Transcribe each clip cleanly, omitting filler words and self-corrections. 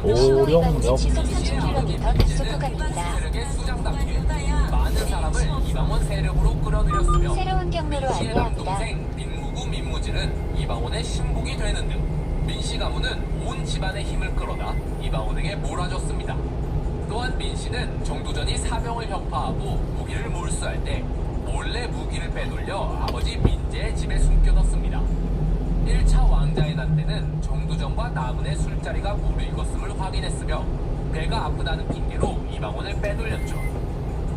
오령역 시속 30km 단속 구간입니다. 많은 사람을 이방원 세력으로 끌어들였으며 새로운 경로로 민씨의 안내합니다. 남동생 민무구 민무진은 이방원의 신복이 되는 등 민씨 가문은 온 집안의 힘을 끌어다 이방원에게 몰아줬습니다. 또한 민씨는 정도전이 사병을 혁파하고 무기를 몰수할 때 몰래 무기를 빼돌려 아버지 민재의 집에 숨겨뒀습니다. 1차 왕자의 난 때는 정두전과 남은의 술자리가 무르익었음을 확인했으며 배가 아프다는 핑계로 이방원을 빼돌렸죠.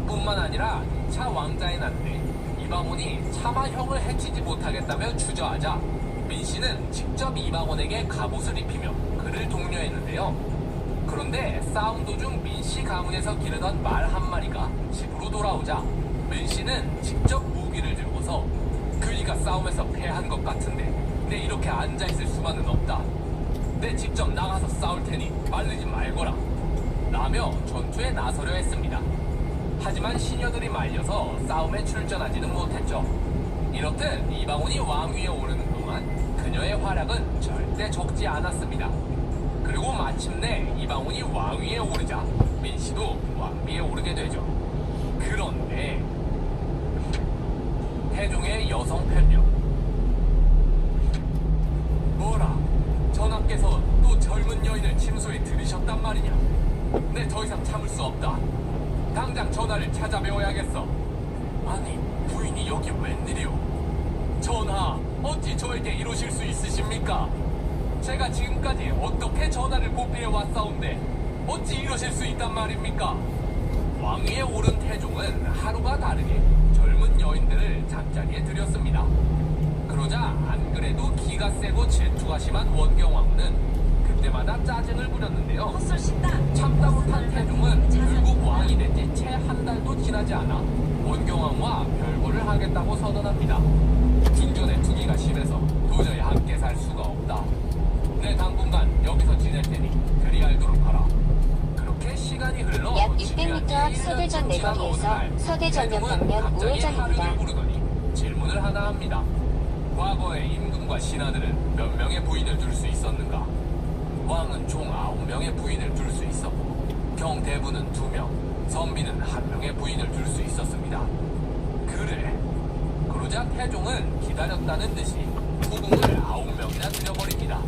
뿐만 아니라 2차 왕자의 난 때 이방원이 차마 형을 해치지 못하겠다며 주저하자 민씨는 직접 이방원에게 갑옷을 입히며 그를 독려했는데요. 그런데 싸움 도중 민씨 가문에서 기르던 말 한 마리가 집으로 돌아오자 민씨는 직접 무기를 들고서 그이가 싸움에서 패한 것 같은데 내 이렇게 앉아있을 수만은 없다. 내 직접 나가서 싸울 테니 말리지 말거라 라며 전투에 나서려 했습니다. 하지만 시녀들이 말려서 싸움에 출전하지는 못했죠. 이렇듯 이방원이 왕위에 오르는 동안 그녀의 활약은 절대 적지 않았습니다. 그리고 마침내 이방원이 왕위에 오르자 민씨도 왕비에 오르게 되죠. 그런데 태종의 여성 편력. 뭐라? 전하께서 또 젊은 여인을 침소에 들이셨단 말이냐? 내 더 이상 참을 수 없다. 당장 전하를 찾아뵈어야겠어. 아니, 부인이 여기 웬일이오? 전하, 어찌 저에게 이러실 수 있으십니까? 제가 지금까지 어떻게 전하를 보필해 왔사온데 어찌 이러실 수 있단 말입니까? 왕위에 오른 태종은 하루가 다르게 젊은 여인들을 잠자리에 들였습니다. 그러자 안 그래도 기가 세고 질투가 심한 원경왕후는 그때마다 짜증을 부렸는데요. 참다 못한 태종은 결국 왕이 된 지 채 한 달도 지나지 않아 원경왕후와 별거를 하겠다고 선언합니다. 중전의 투기가 심해서 도저히 함께 살 수가 없다. 내 당분간 여기서 지낼 테니 그리 알도록 하라. 그렇게 시간이 흘러 약 600m 앞 서대전 내거리에서 서대전면 방면 우회전입니다. 부르더니 질문을 하나 합니다. 과거에 임금과 신하들은 몇 명의 부인을 둘 수 있었는가? 왕은 총 9명의 부인을 둘 수 있었고 경대부는 2명, 선비는 1명의 부인을 둘 수 있었습니다. 그래. 그러자 태종은 기다렸다는 듯이 후궁을 9명이나 들여버립니다.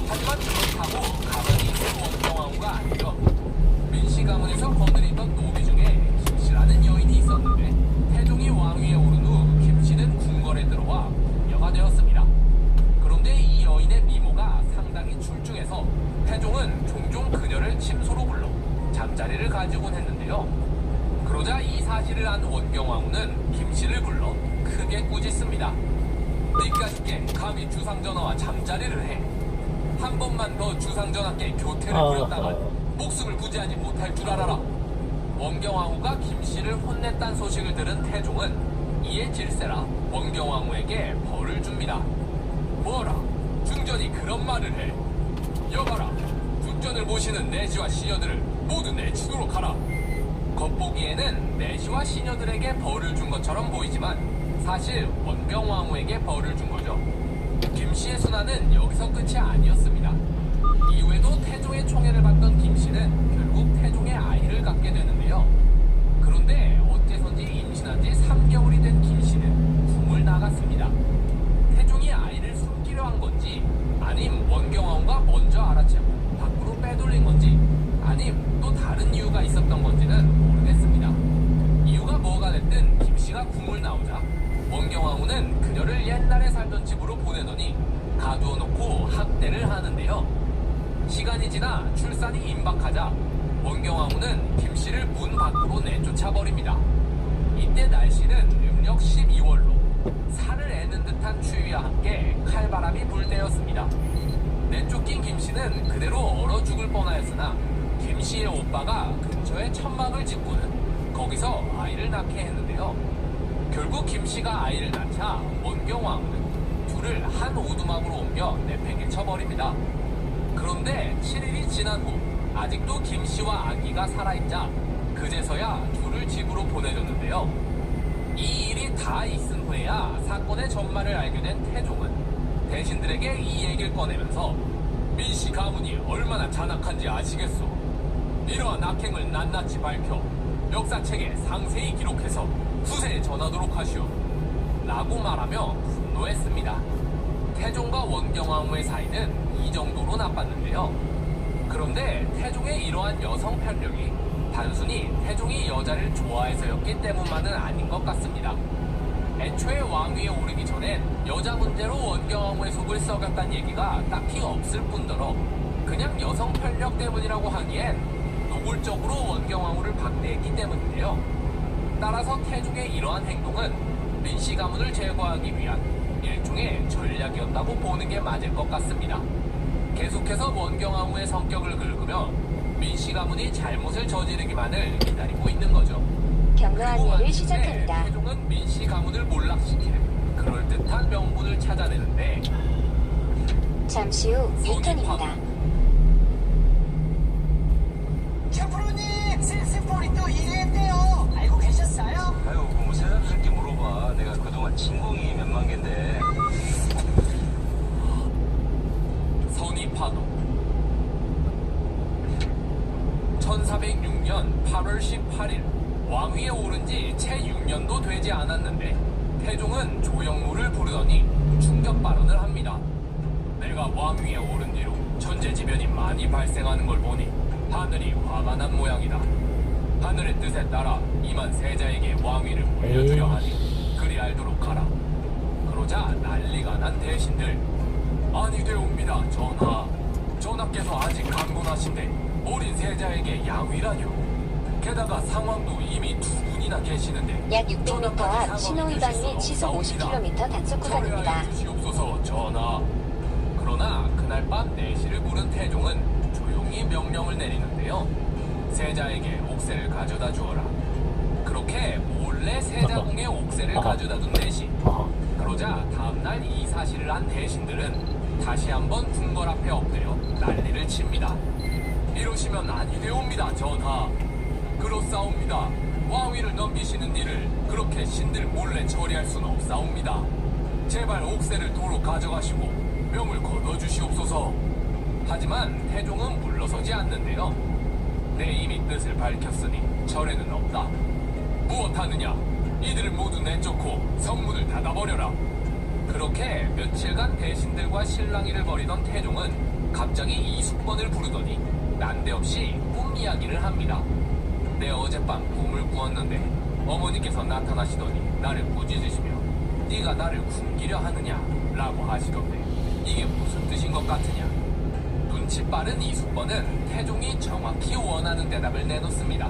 하지만 그렇다고 가만히 있을 원경왕후가 아니죠. 민씨 가문에서 거느리던 노비 중에 김씨라는 여인이 있었는데 태종이 왕위에 오른 후 김씨는 궁궐에 들어와 여가 되었습니다. 그런데 이 여인의 미모가 상당히 출중해서 태종은 종종 그녀를 침소로 불러 잠자리를 가지곤 했는데요. 그러자 이 사실을 안 원경왕후는 김씨를 불러 크게 꾸짖습니다. 니까짓게 감히 주상전하와 잠자리를 해. 한 번만 더 주상전하께 교태를 부렸다간 목숨을 부지하지 못할 줄 알아라. 원경왕후가 김씨를 혼냈다는 소식을 들은 태종은 이에 질세라 원경왕후에게 벌을 줍니다. 뭐라? 중전이 그런 말을 해. 여봐라. 중전을 모시는 내시와 시녀들을 모두 내치도록 하라. 겉보기에는 내시와 시녀들에게 벌을 준 것처럼 보이지만 사실 원경왕후에게 벌을 준 거죠. 김씨의 순환은 여기서 끝이 아니었습니다. 이후에도 태종의 총애를 받던 김씨는 결국 태종의 아이를 갖게 되는데요. 그런데 어째선지 임신한 지 3개월이 된 김씨는 궁을 나갔습니다. 태종이 아이를 숨기려 한 건지 아님 원경왕후가 먼저 알아채고 밖으로 빼돌린 건지 아님 또 다른 이유가 있었던 건지는 모르겠습니다. 이유가 뭐가 됐든 김씨가 궁을 나오자 원경왕후는 그녀를 옛날에 살던 집으로 보내더니 가두어 놓고 학대를 하는데요. 시간이 지나 출산이 임박하자 원경왕후는 김씨를 문 밖으로 내쫓아 버립니다. 이때 날씨는 음력 12월로 살을 애는 듯한 추위와 함께 칼바람이 불 때였습니다. 내쫓긴 김씨는 그대로 얼어 죽을 뻔하였으나 김씨의 오빠가 근처에 천막을 짓고는 거기서 아이를 낳게 했는데요. 결국 김씨가 아이를 낳자 원경왕후는 둘을 한 오두막으로 옮겨 내팽개 쳐버립니다. 그런데 7일이 지난 후 아직도 김씨와 아기가 살아있자 그제서야 둘을 집으로 보내줬는데요. 이 일이 다 있은 후에야 사건의 전말을 알게 된 태종은 대신들에게 이 얘기를 꺼내면서 민씨 가문이 얼마나 잔악한지 아시겠소? 이러한 악행을 낱낱이 밝혀 역사책에 상세히 기록해서 수세에 전하도록 하시오. 라고 말하며 분노했습니다. 태종과 원경왕후의 사이는 이 정도로 나빴는데요. 그런데 태종의 이러한 여성 편력이 단순히 태종이 여자를 좋아해서였기 때문만은 아닌 것 같습니다. 애초에 왕위에 오르기 전엔 여자 문제로 원경왕후의 속을 썩였다는 얘기가 딱히 없을 뿐더러 그냥 여성 편력 때문이라고 하기엔 노골적으로 원경왕후를 박대했기 때문인데요. 따라서 태종의 이러한 행동은 민씨 가문을 제거하기 위한 일종의 전략이었다고 보는 게 맞을 것 같습니다. 계속해서 원경왕후의 성격을 긁으며 민씨 가문이 잘못을 저지르기만을 기다리고 있는 거죠. 경로 그리고 안내를 왔을 때 시작합니다. 태종은 민씨 가문을 몰락시킬 그럴듯한 명분을 찾아내는데 잠시 후 유턴입니다. 셰프로님, 실시폴이 또 일했대요. 알고 계셨어요? 아유, 뭐 새삼스럽게 물어봐. 내가 그동안 진공이 몇만 개인데. 선의파동 1406년 8월 18일 왕위에 오른 지 채 6년도 되지 않았는데 태종은 조영무를 부르더니 충격 발언을 합니다. 내가 왕위에 오른 뒤로 천재지변이 많이 발생하는 걸 보니 하늘이 화가 난 모양이다. 하늘의 뜻에 따라 이만 세자에게 왕위를 물려주려 하니 그리 알도록 하라. 그러자 난리가 난 대신들 아니 되옵니다 전하. 전하께서 아직 강건하신데 어린 세자에게 양위라뇨. 게다가 상황도 이미 두 분이나 계시는데 약 600m 앞 신호위반 및 시속 50km 단속 구간입니다. 처리하여 주시옵소서 전하. 그러나 그날 밤 내시를 부른 태종은 조용히 명령을 내리는데요. 세자에게 옥새를 가져다 주어라. 그렇게 몰래 세자궁에 옥새를 가져다 둔 내시. 그러자 다음날 이 사실을 한 대신들은 다시 한번 궁궐 앞에 엎드려 난리를 칩니다. 이러시면 아니 되옵니다 전하. 그렇사옵니다. 왕위를 넘기시는 일을 그렇게 신들 몰래 처리할 수는 없사옵니다. 제발 옥새를 도로 가져가시고 명을 거둬주시옵소서. 하지만 태종은 물러서지 않는데요. 내 이미 뜻을 밝혔으니 절에는 없다. 무엇하느냐? 이들을 모두 내쫓고 성문을 닫아버려라. 그렇게 며칠간 대신들과 실랑이를 벌이던 태종은 갑자기 이숙번을 부르더니 난데없이 꿈 이야기를 합니다. 내 어젯밤 꿈을 꾸었는데 어머니께서 나타나시더니 나를 꾸짖으시며 네가 나를 굶기려 하느냐 라고 하시던데 이게 무슨 뜻인 것 같으냐. 눈치 빠른 이숙번은 태종이 정확히 원하는 대답을 내놓습니다.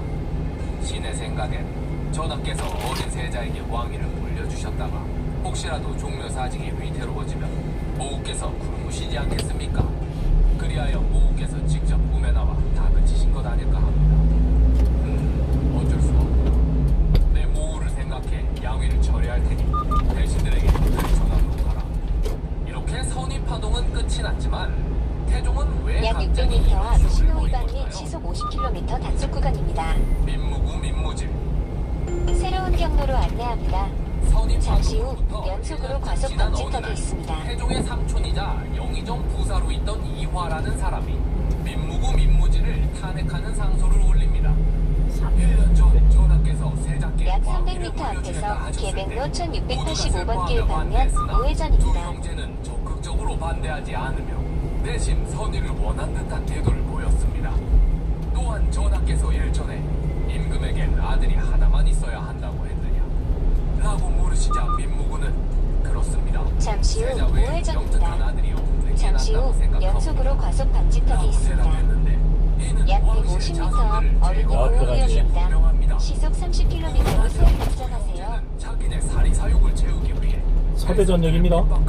신의 생각엔 전하께서 어린 세자에게 왕위를 물려주셨다가 혹시라도 종묘사직이 위태로워지면 모우께서 굶으시지 않겠습니까? 그리하여 모우께서 직접 꿈에 나와 다그치신 것 아닐까 합니다. 어쩔 수 없고 내 모우를 생각해 양위를 처리할 테니 대신들에게 그를 전하도록 하라. 이렇게 선의파동은 끝이 났지만 태종은 왜 약 갑자기 600m 앞 이런 식으로 신호위반 벌인 및 걸까요? 시속 50km 단속 구간입니다. 민무구 민무질 새로운 경로로 안내합니다. 잠시 후 연속으로 과속 방지턱이 있습니다. 태종의 삼촌이자 영의정 부사로 있던 이화라는 사람이 민무구 민무지를 탄핵하는 상소를 올립니다. 1년 전 전하께서 세자께 약 왕위를 300m 앞에서 물려주겠다 하셨을 때 계백로 모두가 1685번 길 슬퍼하며 방면 반대했으나 두 우회전입니다. 형제는 적극적으로 반대하지 않으며 대신 선의를 원한 듯한 태도를 보였습니다. 또한 전하께서 일전에 임금에겐 아들이 하나만 있어야 한다고 했느냐 라고 물으시자 민무구는 그렇습니다. 잠시 후 세자 외에 우회전입니다. 영특한 아들이 없는 게 잠시 후 낫다고 생각하고 연속으로 과속 방지턱이 라고 있습니다. 대답했는데 이는 약 왕실의 150m 자손들을 앞 어린이 제거하는 것이 보호구역입니다. 분명합니다. 시속 30km로 수행 운전하세요. 자기네 사리 사욕을 채우기 위해 서대전역입니다.